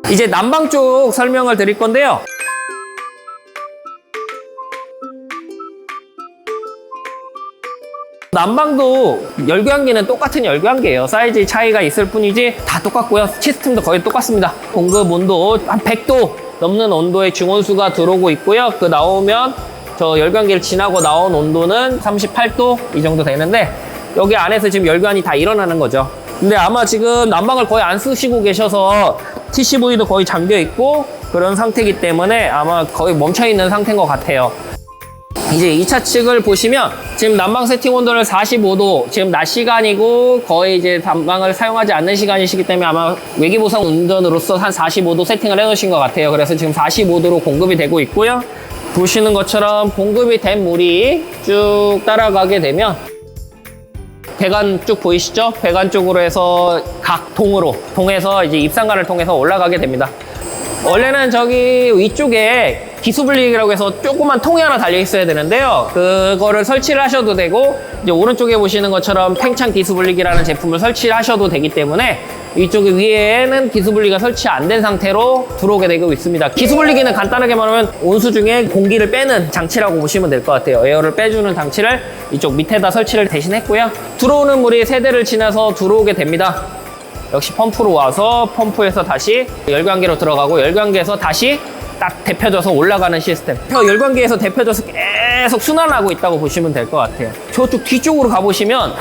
이제 난방 쪽 설명을 드릴 건데요. 난방도 열교환기는 똑같은 열교환기예요. 사이즈 차이가 있을 뿐이지 다 똑같고요. 시스템도 거의 똑같습니다. 공급 온도 한 100도 넘는 온도의 중온수가 들어오고 있고요. 그 나오면 저 열교환기를 지나고 나온 온도는 38도 이 정도 되는데 여기 안에서 지금 열교환이 다 일어나는 거죠. 근데 아마 지금 난방을 거의 안 쓰시고 계셔서 TCV도 거의 잠겨 있고 그런 상태이기 때문에 아마 거의 멈춰 있는 상태인 것 같아요. 이제 2차 측을 보시면 지금 난방 세팅 온도를 45도, 지금 낮 시간이고 거의 이제 난방을 사용하지 않는 시간이시기 때문에 아마 외기보상 운전으로서 한 45도 세팅을 해놓으신 것 같아요. 그래서 지금 45도로 공급이 되고 있고요. 보시는 것처럼 공급이 된 물이 쭉 따라가게 되면 배관 쭉 보이시죠? 배관 쪽으로 해서 각 동에서 이제 입상관을 통해서 올라가게 됩니다. 원래는 저기 위쪽에 기수분리기라고 해서 조그만 통이 하나 달려 있어야 되는데요. 그거를 설치를 하셔도 되고 이제 오른쪽에 보시는 것처럼 팽창 기수분리기라는 제품을 설치를 하셔도 되기 때문에 이쪽 위에는 기수분리기가 설치 안 된 상태로 들어오게 되고 있습니다. 기수분리기는 간단하게 말하면 온수 중에 공기를 빼는 장치라고 보시면 될 것 같아요. 에어를 빼주는 장치를 이쪽 밑에다 설치를 대신했고요. 들어오는 물이 세대를 지나서 들어오게 됩니다. 역시 펌프로 와서 펌프에서 다시 열교환기로 들어가고 열교환기에서 다시 딱 데펴져서 올라가는 시스템. 열교환기에서 데펴져서 계속 순환하고 있다고 보시면 될 것 같아요. 저쪽 뒤쪽으로 가보시면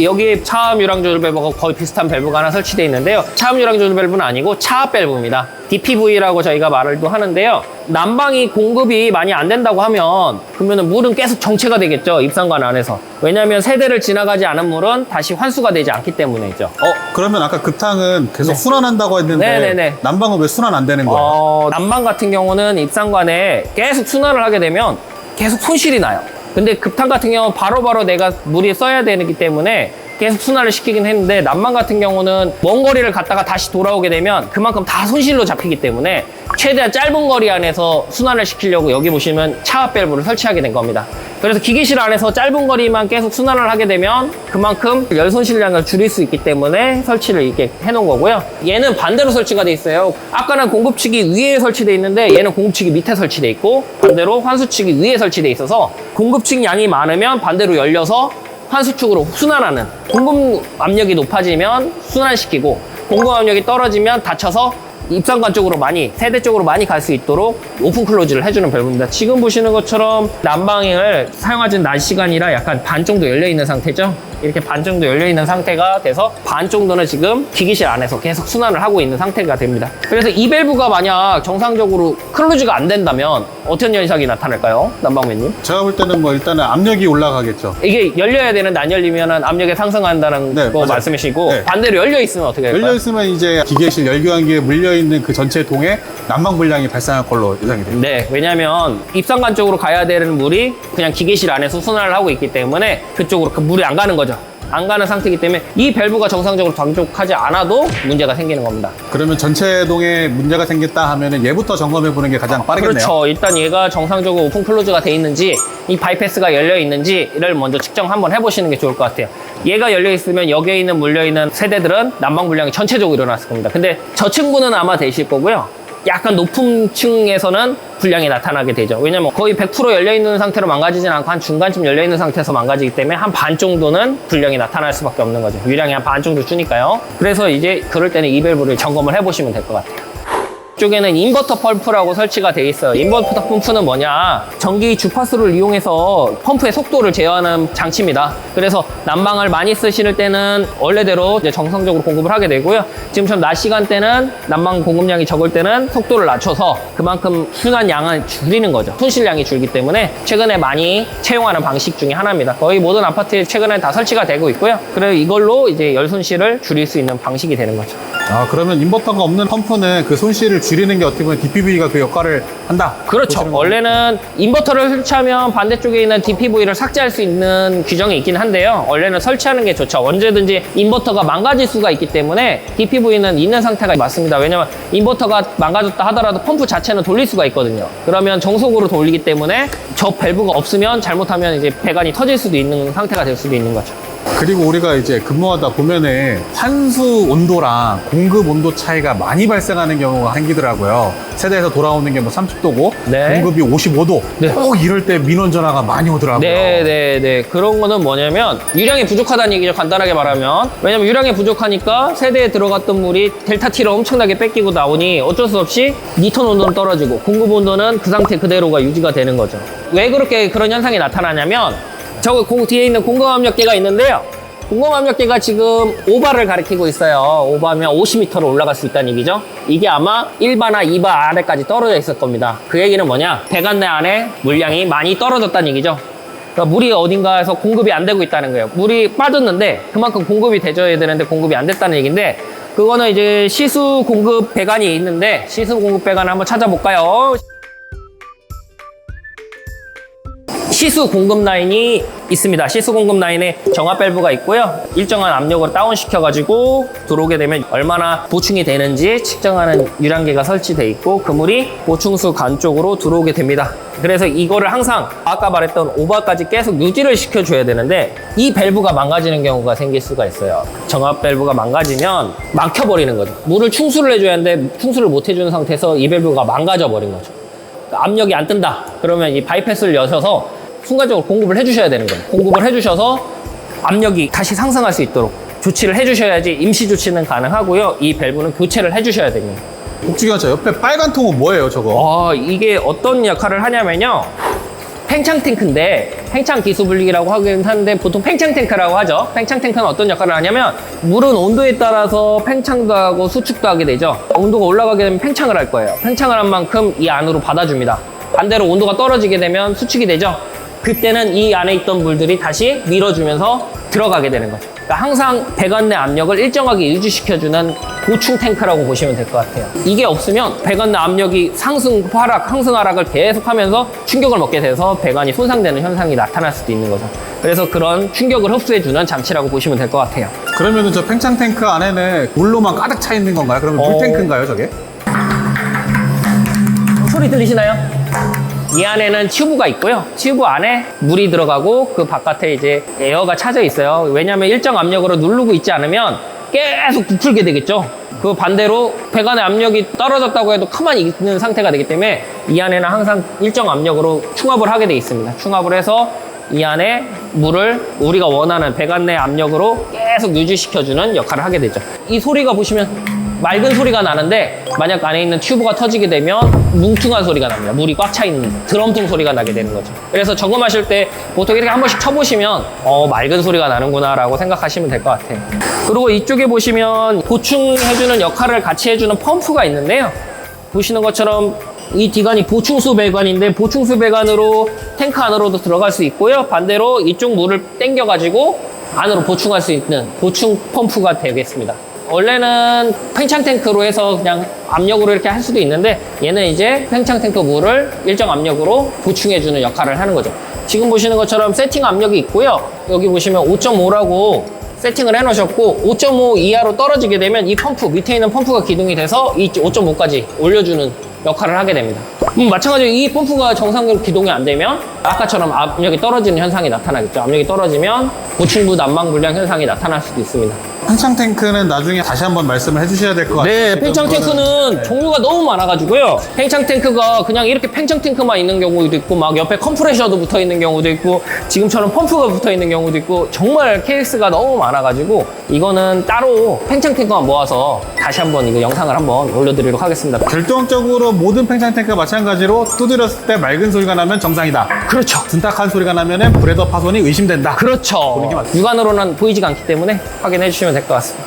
여기 차압 유랑 조절 밸브가 거의 비슷한 밸브가 하나 설치되어 있는데요. 차압 유랑 조절 밸브는 아니고 차압 밸브입니다. DPV라고 저희가 말을 또 하는데요. 난방이 공급이 많이 안 된다고 하면 그러면 물은 계속 정체가 되겠죠. 입상관 안에서. 왜냐하면 세대를 지나가지 않은 물은 다시 환수가 되지 않기 때문이죠. 그러면 아까 급탕은 계속 순환한다고 했는데 네네네. 난방은 왜 순환 안 되는 거예요? 난방 같은 경우는 입상관에 계속 순환을 하게 되면 계속 손실이 나요. 근데 급탕 같은 경우는 바로바로 내가 물이 써야 되기 때문에 계속 순환을 시키긴 했는데 난방 같은 경우는 먼 거리를 갔다가 다시 돌아오게 되면 그만큼 다 손실로 잡히기 때문에 최대한 짧은 거리 안에서 순환을 시키려고 여기 보시면 차압 밸브를 설치하게 된 겁니다. 그래서 기계실 안에서 짧은 거리만 계속 순환을 하게 되면 그만큼 열 손실량을 줄일 수 있기 때문에 설치를 이렇게 해놓은 거고요. 얘는 반대로 설치가 돼 있어요. 아까는 공급측이 위에 설치돼 있는데 얘는 공급측이 밑에 설치돼 있고 반대로 환수측이 위에 설치돼 있어서 공급측 양이 많으면 반대로 열려서 환수축으로 순환하는, 공급 압력이 높아지면 순환시키고 공급 압력이 떨어지면 닫혀서 입상관 쪽으로 많이, 세대 쪽으로 많이 갈 수 있도록 오픈 클로즈를 해주는 밸브입니다. 지금 보시는 것처럼 난방을 사용하진 낮 시간이라 약간 반 정도 열려있는 상태죠. 이렇게 반 정도 열려있는 상태가 돼서 반 정도는 지금 기기실 안에서 계속 순환을 하고 있는 상태가 됩니다. 그래서 이 밸브가 만약 정상적으로 클로즈가 안 된다면 어떤 현상이 나타날까요? 난방맨님? 제가 볼 때는 뭐 일단은 압력이 올라가겠죠. 이게 열려야 되는데 안 열리면 압력이 상승한다는 네, 거 맞아요. 말씀이시고 네. 반대로 열려있으면 어떻게 될까요? 열려있으면 이제 기계실 열교환기에 물려있는 그 전체 동에 난방 불량이 발생할 걸로 예상이 됩니다. 네, 왜냐하면 입상관 쪽으로 가야 되는 물이 그냥 기계실 안에서 순환을 하고 있기 때문에 그쪽으로 그 물이 안 가는 거죠. 안 가는 상태이기 때문에 이 밸브가 정상적으로 장족하지 않아도 문제가 생기는 겁니다. 그러면 전체 동에 문제가 생겼다 하면은 얘부터 점검해 보는 게 가장 빠르겠네요. 그렇죠. 일단 얘가 정상적으로 오픈 클로즈가 돼 있는지 이 바이패스가 열려 있는지를 먼저 측정 한번 해보시는 게 좋을 것 같아요. 얘가 열려 있으면 여기에 있는 물려 있는 세대들은 난방 불량이 전체적으로 일어났을 겁니다. 근데 저층부는 아마 되실 거고요. 약간 높은 층에서는 불량이 나타나게 되죠. 왜냐면 거의 100% 열려있는 상태로 망가지진 않고 한 중간쯤 열려있는 상태에서 망가지기 때문에 한 반 정도는 불량이 나타날 수밖에 없는 거죠. 유량이 한 반 정도 주니까요. 그래서 이제 그럴 때는 이 밸브를 점검을 해보시면 될 것 같아요. 이쪽에는 인버터 펌프라고 설치가 돼 있어요. 인버터 펌프는 뭐냐? 전기 주파수를 이용해서 펌프의 속도를 제어하는 장치입니다. 그래서 난방을 많이 쓰실 때는 원래대로 이제 정상적으로 공급을 하게 되고요. 지금처럼 낮 시간대는 난방 공급량이 적을 때는 속도를 낮춰서 그만큼 순환 양을 줄이는 거죠. 손실량이 줄기 때문에 최근에 많이 채용하는 방식 중에 하나입니다. 거의 모든 아파트에 최근에 다 설치가 되고 있고요. 그래서 이걸로 이제 열 손실을 줄일 수 있는 방식이 되는 거죠. 그러면 인버터가 없는 펌프는 그 손실을 줄이는 게 어떻게 보면 DPV가 그 역할을 한다. 그렇죠. 원래는 인버터를 설치하면 반대쪽에 있는 DPV를 삭제할 수 있는 규정이 있긴 한데요. 원래는 설치하는 게 좋죠. 언제든지 인버터가 망가질 수가 있기 때문에 DPV는 있는 상태가 맞습니다. 왜냐면 인버터가 망가졌다 하더라도 펌프 자체는 돌릴 수가 있거든요. 그러면 정속으로 돌리기 때문에 저 밸브가 없으면 잘못하면 이제 배관이 터질 수도 있는 상태가 될 수도 있는 거죠. 그리고 우리가 이제 근무하다 보면은 환수 온도랑 공급 온도 차이가 많이 발생하는 경우가 생기더라고요. 세대에서 돌아오는 게 뭐 30도고 네. 공급이 55도. 네. 꼭 이럴 때 민원 전화가 많이 오더라고요. 네네네. 그런 거는 뭐냐면 유량이 부족하다는 얘기죠. 간단하게 말하면. 왜냐면 유량이 부족하니까 세대에 들어갔던 물이 델타 T를 엄청나게 뺏기고 나오니 어쩔 수 없이 니턴 온도는 떨어지고 공급 온도는 그 상태 그대로가 유지가 되는 거죠. 왜 그렇게 그런 현상이 나타나냐면 저거 뒤에 있는 공급압력계가 있는데요. 공급압력계가 지금 오바를 가리키고 있어요. 오바면 50m로 올라갈 수 있다는 얘기죠. 이게 아마 1바나 2바 아래까지 떨어져 있을 겁니다. 그 얘기는 뭐냐? 배관내 안에 물량이 많이 떨어졌다는 얘기죠. 그러니까 물이 어딘가에서 공급이 안 되고 있다는 거예요. 물이 빠졌는데 그만큼 공급이 돼줘야 되는데 공급이 안 됐다는 얘기인데 그거는 이제 시수 공급 배관이 있는데 시수 공급 배관을 한번 찾아볼까요? 시수 공급 라인이 있습니다. 시수 공급 라인에 정화 밸브가 있고요. 일정한 압력으로 다운시켜가지고 들어오게 되면 얼마나 보충이 되는지 측정하는 유량계가 설치되어 있고 그 물이 보충수 간 쪽으로 들어오게 됩니다. 그래서 이거를 항상 아까 말했던 오버까지 계속 유지를 시켜줘야 되는데 이 밸브가 망가지는 경우가 생길 수가 있어요. 정화 밸브가 망가지면 막혀버리는 거죠. 물을 충수를 해줘야 하는데 충수를 못 해주는 상태에서 이 밸브가 망가져 버린 거죠. 압력이 안 뜬다. 그러면 이 바이패스를 여셔서 순간적으로 공급을 해주셔야 되는 거예요. 공급을 해주셔서 압력이 다시 상승할 수 있도록 조치를 해주셔야지 임시 조치는 가능하고요. 이 밸브는 교체를 해주셔야 됩니다. 복지기관차 옆에 빨간 통은 뭐예요, 저거? 이게 어떤 역할을 하냐면요. 팽창 탱크인데 팽창 기수 분리기라고 하긴 하는데 보통 팽창 탱크라고 하죠. 팽창 탱크는 어떤 역할을 하냐면 물은 온도에 따라서 팽창도 하고 수축도 하게 되죠. 온도가 올라가게 되면 팽창을 할 거예요. 팽창을 한 만큼 이 안으로 받아줍니다. 반대로 온도가 떨어지게 되면 수축이 되죠. 그때는 이 안에 있던 물들이 다시 밀어주면서 들어가게 되는 거죠. 그러니까 항상 배관 내 압력을 일정하게 유지시켜주는 보충 탱크라고 보시면 될 것 같아요. 이게 없으면 배관 내 압력이 상승, 하락을 계속하면서 충격을 먹게 돼서 배관이 손상되는 현상이 나타날 수도 있는 거죠. 그래서 그런 충격을 흡수해주는 장치라고 보시면 될 것 같아요. 그러면은 저 팽창 탱크 안에는 물로만 가득 차 있는 건가요? 그러면 물 탱크인가요, 저게? 소리 들리시나요? 이 안에는 튜브가 있고요. 튜브 안에 물이 들어가고 그 바깥에 이제 에어가 차져 있어요. 왜냐하면 일정 압력으로 누르고 있지 않으면 계속 부풀게 되겠죠. 그 반대로 배관의 압력이 떨어졌다고 해도 가만히 있는 상태가 되기 때문에 이 안에는 항상 일정 압력으로 충압을 하게 돼 있습니다. 충압을 해서 이 안에 물을 우리가 원하는 배관 내 압력으로 계속 유지시켜주는 역할을 하게 되죠. 이 소리가 보시면 맑은 소리가 나는데 만약 안에 있는 튜브가 터지게 되면 뭉퉁한 소리가 납니다. 물이 꽉 차 있는 드럼통 소리가 나게 되는 거죠. 그래서 점검하실 때 보통 이렇게 한 번씩 쳐보시면 맑은 소리가 나는구나 라고 생각하시면 될 것 같아요. 그리고 이쪽에 보시면 보충해주는 역할을 같이 해주는 펌프가 있는데요. 보시는 것처럼 이 디관이 보충수 배관인데 보충수 배관으로 탱크 안으로도 들어갈 수 있고요. 반대로 이쪽 물을 당겨가지고 안으로 보충할 수 있는 보충 펌프가 되겠습니다. 원래는 팽창 탱크로 해서 그냥 압력으로 이렇게 할 수도 있는데 얘는 이제 팽창 탱크 물을 일정 압력으로 보충해주는 역할을 하는 거죠. 지금 보시는 것처럼 세팅 압력이 있고요. 여기 보시면 5.5라고 세팅을 해놓으셨고 5.5 이하로 떨어지게 되면 이 펌프, 밑에 있는 펌프가 기동이 돼서 이 5.5까지 올려주는 역할을 하게 됩니다. 마찬가지로 이 펌프가 정상적으로 기동이 안 되면 아까처럼 압력이 떨어지는 현상이 나타나겠죠. 압력이 떨어지면 보충부 난방 불량 현상이 나타날 수도 있습니다. 팽창 탱크는 나중에 다시 한번 말씀을 해주셔야 될 것 같아요. 네, 팽창 탱크는 종류가 너무 많아가지고요. 팽창 탱크가 그냥 이렇게 팽창 탱크만 있는 경우도 있고 막 옆에 컴프레셔도 붙어 있는 경우도 있고 지금처럼 펌프가 붙어 있는 경우도 있고 정말 케이스가 너무 많아가지고 이거는 따로 팽창 탱크만 모아서 다시 한번 이거 영상을 한번 올려드리도록 하겠습니다. 결정적으로 모든 팽창 탱크가 마찬가지로 두드렸을 때 맑은 소리가 나면 정상이다. 그렇죠. 둔탁한 소리가 나면은 브레더 파손이 의심된다. 그렇죠. 보는 게 맞습니다. 육안으로는 보이지가 않기 때문에 확인해 주시면 될 것 같습니다.